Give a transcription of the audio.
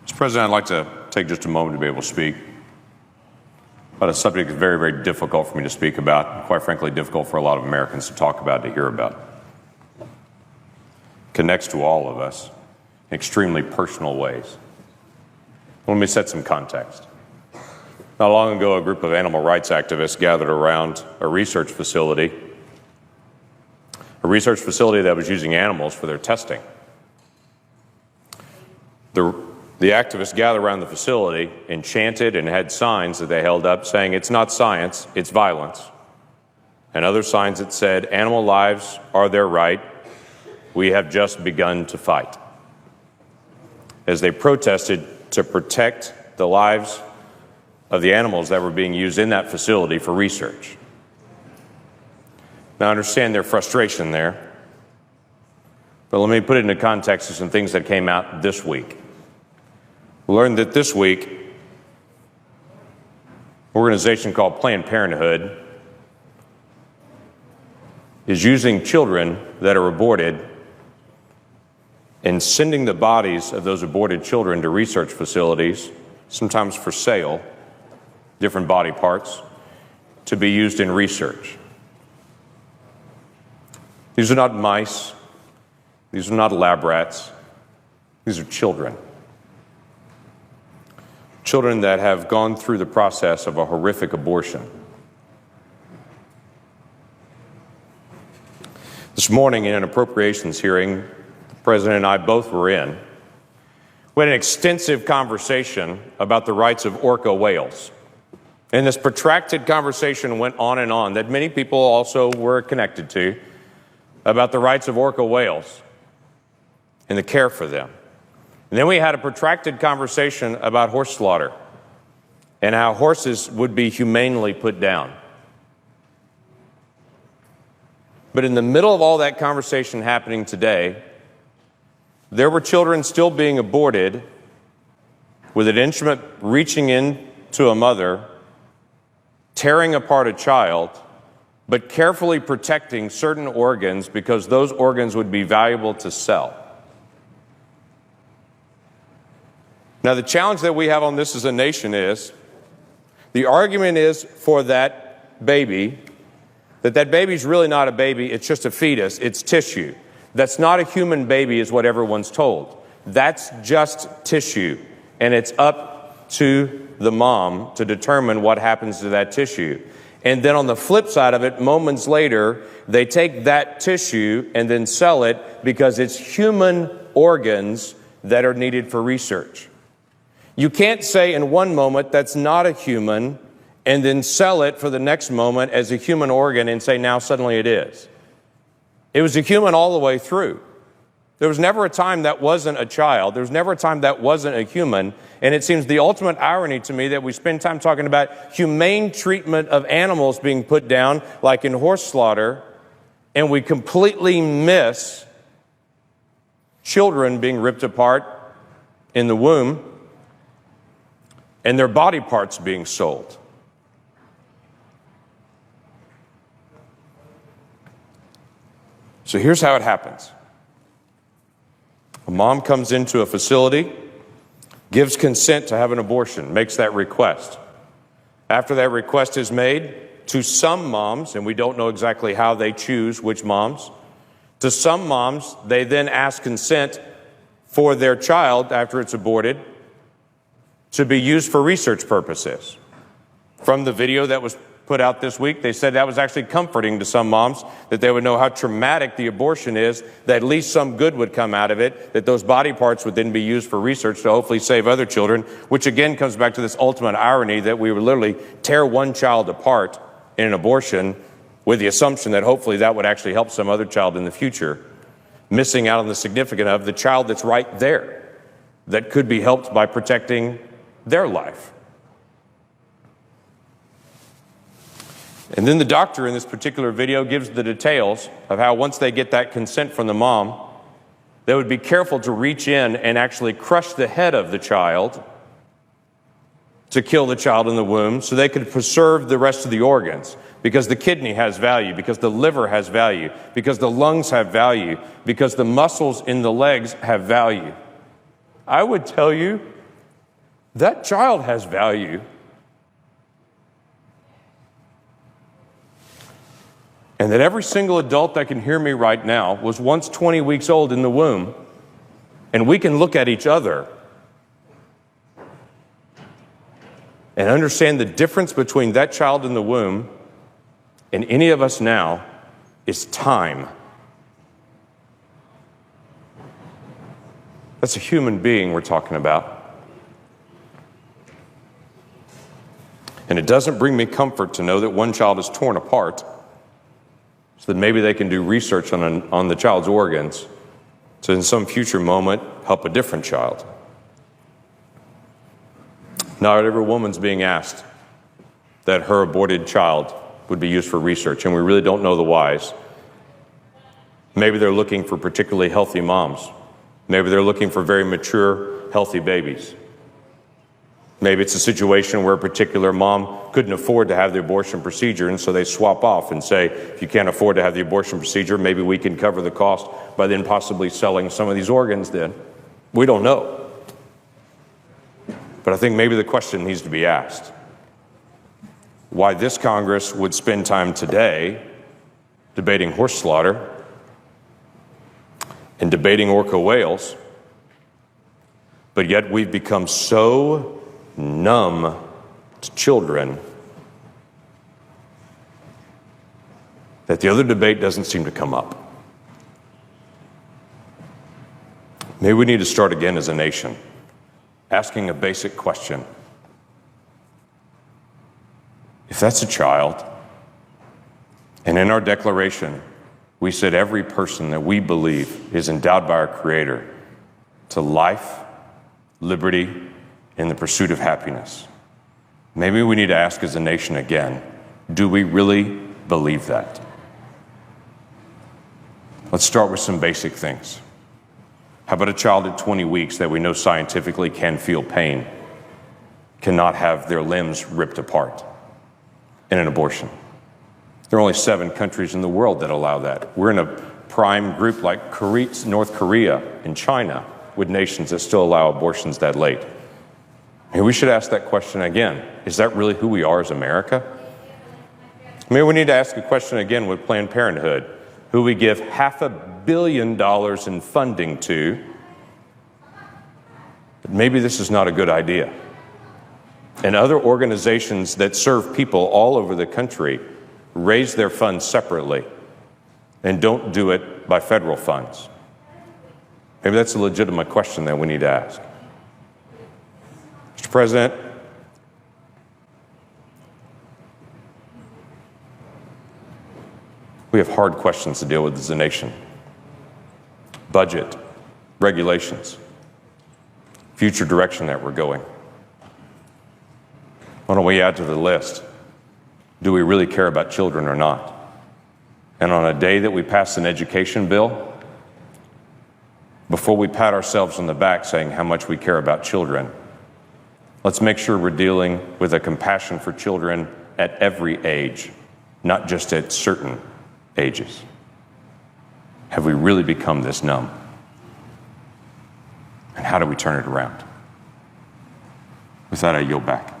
Mr. President, I'd like to take just a moment to be able to speak about a subject that's very, very difficult for me to speak about, and quite frankly, difficult for a lot of Americans to talk about, to hear about. It connects to all of us in extremely personal ways. Let me set some context. Not long ago, a group of animal rights activists gathered around a research facility that was using animals for their testing. The activists gathered around the facility and chanted and had signs that they held up saying, "It's not science, it's violence." And other signs that said, "Animal lives are their right. We have just begun to fight." As they protested to protect the lives of the animals that were being used in that facility for research. Now, I understand their frustration there, but let me put it into context of some things that came out this week. We learned that this week, an organization called Planned Parenthood is using children that are aborted and sending the bodies of those aborted children to research facilities, sometimes for sale, different body parts, to be used in research. These are not mice. These are not lab rats. These are children. Children that have gone through the process of a horrific abortion. This morning in an appropriations hearing, the President and I both were in, we had an extensive conversation about the rights of orca whales. And this protracted conversation went on and on that many people also were connected to about the rights of orca whales and the care for them. And then we had a protracted conversation about horse slaughter and how horses would be humanely put down. But in the middle of all that conversation happening today, there were children still being aborted with an instrument reaching into a mother, tearing apart a child, but carefully protecting certain organs because those organs would be valuable to sell. Now, the challenge that we have on this as a nation is, the argument is for that baby, that baby's really not a baby, it's just a fetus, it's tissue. That's not a human baby is what everyone's told. That's just tissue, and it's up to the mom to determine what happens to that tissue. And then on the flip side of it, moments later, they take that tissue and then sell it because it's human organs that are needed for research. You can't say in one moment that's not a human and then sell it for the next moment as a human organ and say now suddenly it is. It was a human all the way through. There was never a time that wasn't a child. There was never a time that wasn't a human. And it seems the ultimate irony to me that we spend time talking about humane treatment of animals being put down, like in horse slaughter, and we completely miss children being ripped apart in the womb and their body parts being sold. So here's how it happens. A mom comes into a facility, gives consent to have an abortion, makes that request. After that request is made, to some moms, and we don't know exactly how they choose which moms, to some moms, they then ask consent for their child after it's aborted to be used for research purposes. From the video that was put out this week, they said that was actually comforting to some moms, that they would know how traumatic the abortion is, that at least some good would come out of it, that those body parts would then be used for research to hopefully save other children, which again comes back to this ultimate irony that we would literally tear one child apart in an abortion with the assumption that hopefully that would actually help some other child in the future, missing out on the significance of the child that's right there that could be helped by protecting their life. And then the doctor in this particular video gives the details of how once they get that consent from the mom, they would be careful to reach in and actually crush the head of the child to kill the child in the womb so they could preserve the rest of the organs, because the kidney has value, because the liver has value, because the lungs have value, because the muscles in the legs have value. I would tell you that child has value. And that every single adult that can hear me right now was once 20 weeks old in the womb, and we can look at each other and understand the difference between that child in the womb and any of us now is time. That's a human being we're talking about. And it doesn't bring me comfort to know that one child is torn apart so that maybe they can do research on the child's organs to in some future moment help a different child. Not every woman's being asked that her aborted child would be used for research, and we really don't know the whys. Maybe they're looking for particularly healthy moms. Maybe they're looking for very mature, healthy babies. Maybe it's a situation where a particular mom couldn't afford to have the abortion procedure, and so they swap off and say, if you can't afford to have the abortion procedure, maybe we can cover the cost by then possibly selling some of these organs then. We don't know. But I think maybe the question needs to be asked. Why this Congress would spend time today debating horse slaughter and debating orca whales, but yet we've become so numb to children that the other debate doesn't seem to come up. Maybe we need to start again as a nation, asking a basic question. If that's a child, and in our declaration, we said every person that we believe is endowed by our Creator to life, liberty, and the pursuit of happiness. Maybe we need to ask as a nation again, do we really believe that? Let's start with some basic things. How about a child at 20 weeks that we know scientifically can feel pain, cannot have their limbs ripped apart in an abortion? There are only 7 countries in the world that allow that. We're in a prime group like North Korea and China with nations that still allow abortions that late. And we should ask that question again. Is that really who we are as America? Maybe we need to ask a question again with Planned Parenthood, who we give $500 million in funding to. But maybe this is not a good idea. And other organizations that serve people all over the country raise their funds separately and don't do it by federal funds. Maybe that's a legitimate question that we need to ask. Mr. President, we have hard questions to deal with as a nation. Budget, regulations, future direction that we're going. Why don't we add to the list? Do we really care about children or not? And on a day that we pass an education bill, before we pat ourselves on the back saying how much we care about children, let's make sure we're dealing with a compassion for children at every age, not just at certain ages. Have we really become this numb? And how do we turn it around? With that, I yield back.